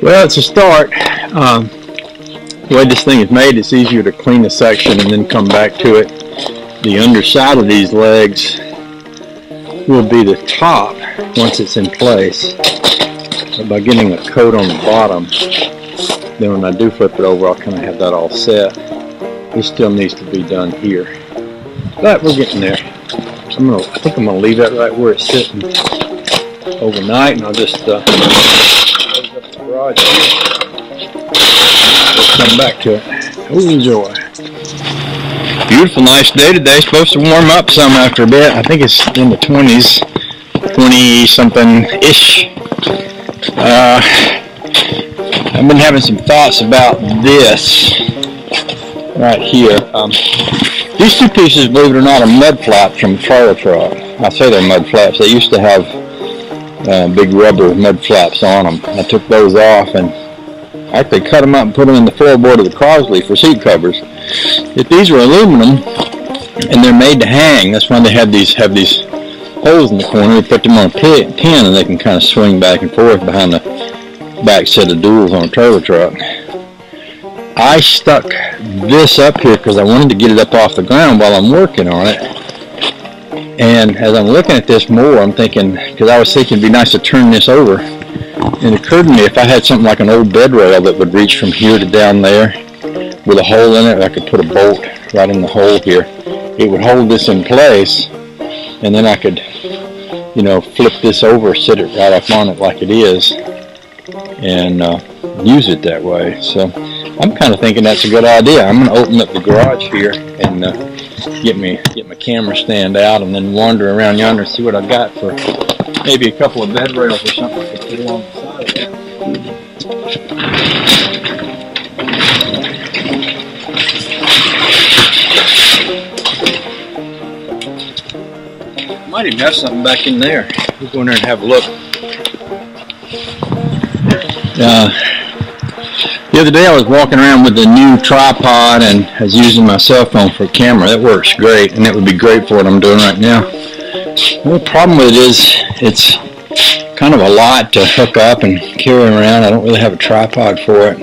Well, it's a start. The way this thing is made, it's easier to clean the section and then come back to it. The underside of these legs will be the top once it's in place. But by getting a coat on the bottom, then when I do flip it over, I'll kind of have that all set. This still needs to be done here, but we're getting there. I think I'm gonna leave that right where it's sitting overnight, and I'll just close up the garage here. We'll come back to it. Oh, enjoy. Beautiful, nice day today. Supposed to warm up some after a bit. I think it's in the 20s, 20 something ish. I've been having some thoughts about this right here. These two pieces, believe it or not, are mud flaps from a trailer truck. I say they're mud flaps. They used to have big rubber mud flaps on them. I took those off and actually cut them up and put them in the floorboard of the Crosley for seat covers. If these are aluminum and they're made to hang, that's why they have these holes in the corner. You put them on a pin and they can kind of swing back and forth behind the back set of duals on a trailer truck. I stuck this up here because I wanted to get it up off the ground while I'm working on it. And as I'm looking at this more, I'm thinking, because I was thinking it'd be nice to turn this over. And it occurred to me if I had something like an old bed rail that would reach from here to down there with a hole in it, I could put a bolt right in the hole here. It would hold this in place, and then I could, flip this over, sit it right up on it like it is, and use it that way. So I'm kind of thinking that's a good idea. I'm going to open up the garage here and get my camera stand out and then wander around yonder and see what I've got for maybe a couple of bed rails or something I could put along the side of that. Might even have something back in there. We'll go in there and have a look. The other day I was walking around with the new tripod and I was using my cell phone for a camera. That works great, and it would be great for what I'm doing right now. The only problem with it is it's kind of a lot to hook up and carry around. I don't really have a tripod for it.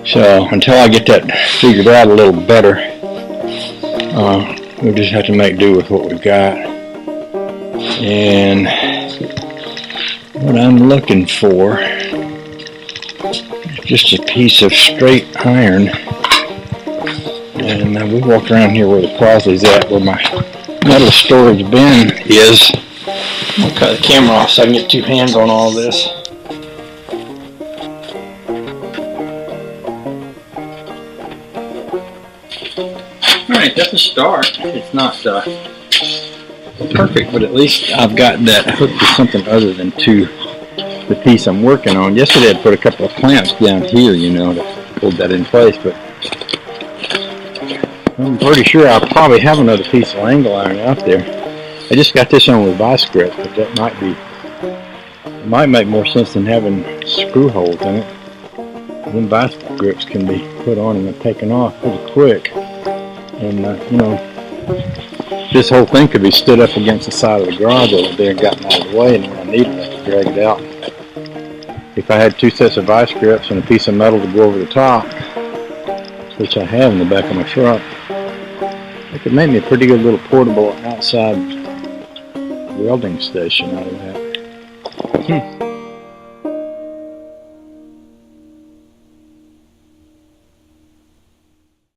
So until I get that figured out a little better, we'll just have to make do with what we've got. And what I'm looking for is just a piece of straight iron. And we walk around here where the Crosley's at, where my metal storage bin is. I'll cut the camera off so I can get two hands on all this. Alright, that's a start. It's not perfect, but at least I've got that hooked to something other than to the piece I'm working on. Yesterday I put a couple of clamps down here, to hold that in place, but I'm pretty sure I'll probably have another piece of angle iron out there. I just got this on with vice grip, but that might make more sense than having screw holes in it. Then vice grips can be put on and taken off pretty quick. And this whole thing could be stood up against the side of the garage over there and gotten out of the way, and when I need it, I can drag it out. If I had two sets of vice grips and a piece of metal to go over the top, which I have in the back of my truck, it could make me a pretty good little portable outside welding station out of that.